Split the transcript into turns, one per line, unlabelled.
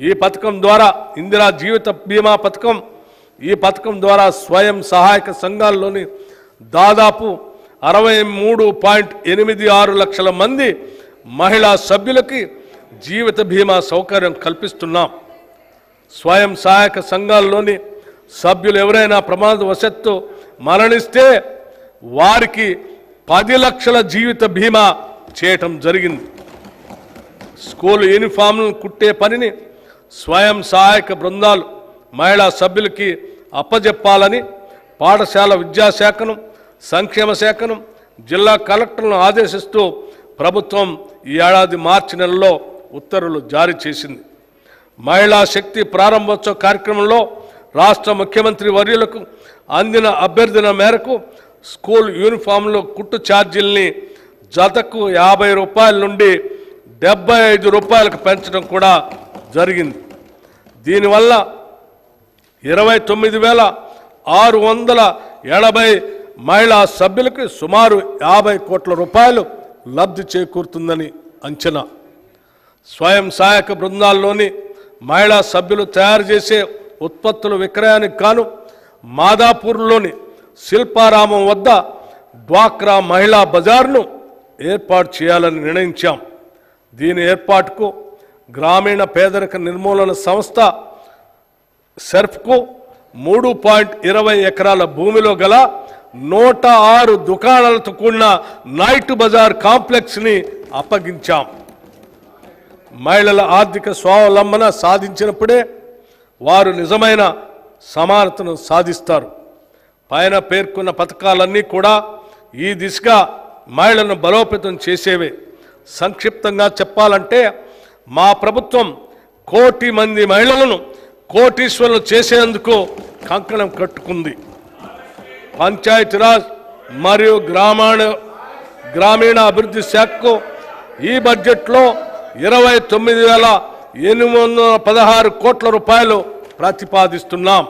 ఈ పథకం ద్వారా ఇందిరా జీవిత బీమా పథకం, ఈ పథకం ద్వారా స్వయం సహాయక సంఘాల్లోని దాదాపు 63.86 లక్షల మంది మహిళా సభ్యులకి జీవిత బీమా సౌకర్యం కల్పిస్తున్నాం. స్వయం సహాయక సంఘాల్లోని సభ్యులు ఎవరైనా ప్రమాదవశత్తు మరణిస్తే వారికి 10 లక్షల జీవిత బీమా చేయటం జరిగింది. స్కూల్ యూనిఫామ్లను కుట్టే పనిని స్వయం సహాయక బృందాలు మహిళా సభ్యులకి అప్పజెప్పాలని పాఠశాల విద్యాశాఖను, సంక్షేమ శాఖను, జిల్లా కలెక్టర్లను ఆదేశిస్తూ ప్రభుత్వం ఈ ఏడాది మార్చి నెలలో ఉత్తర్వులు జారీ చేసింది. మహిళా శక్తి ప్రారంభోత్సవ కార్యక్రమంలో రాష్ట్ర ముఖ్యమంత్రి వర్యులకు అందిన అభ్యర్థన మేరకు స్కూల్ యూనిఫామ్లో కుట్టు ఛార్జీల్ని జతకు 50 రూపాయల నుండి 75 రూపాయలకు పెంచడం కూడా జరిగింది. దీనివల్ల 29,680 మహిళా సభ్యులకు సుమారు 50 కోట్ల రూపాయలు లబ్ధి చేకూరుతుందని అంచనా. స్వయం సహాయక బృందాల్లోని మహిళా సభ్యులు తయారు చేసే ఉత్పత్తుల విక్రయానికి గాను మాదాపూర్లోని శిల్పారామం వద్ద డ్వాక్రా మహిళా బజార్ను ఏర్పాటు చేయాలని నిర్ణయించాం. దీని ఏర్పాటుకు గ్రామీణ పేదరిక నిర్మూలన సంస్థ సెర్ఫ్కు 3.20 ఎకరాల భూమిలో గల 106 దుకాణాలతో కూడిన నైట్ బజార్ కాంప్లెక్స్ని అప్పగించాం. మహిళల ఆర్థిక స్వావలంబన సాధించినప్పుడే వారు నిజమైన సమానతను సాధిస్తారు. పైన పేర్కొన్న పథకాలన్నీ కూడా ఈ దిశగా మహిళలను బలోపేతం చేసేవే. సంక్షిప్తంగా చెప్పాలంటే మా ప్రభుత్వం 1 కోటి మంది మహిళలను కోటీశ్వరులు చేసేందుకు కంకణం కట్టుకుంది. పంచాయతీరాజ్ మరియు గ్రామీణ అభివృద్ధి శాఖకు ఈ బడ్జెట్లో 29,816 కోట్ల రూపాయలు ప్రతిపాదిస్తున్నాం.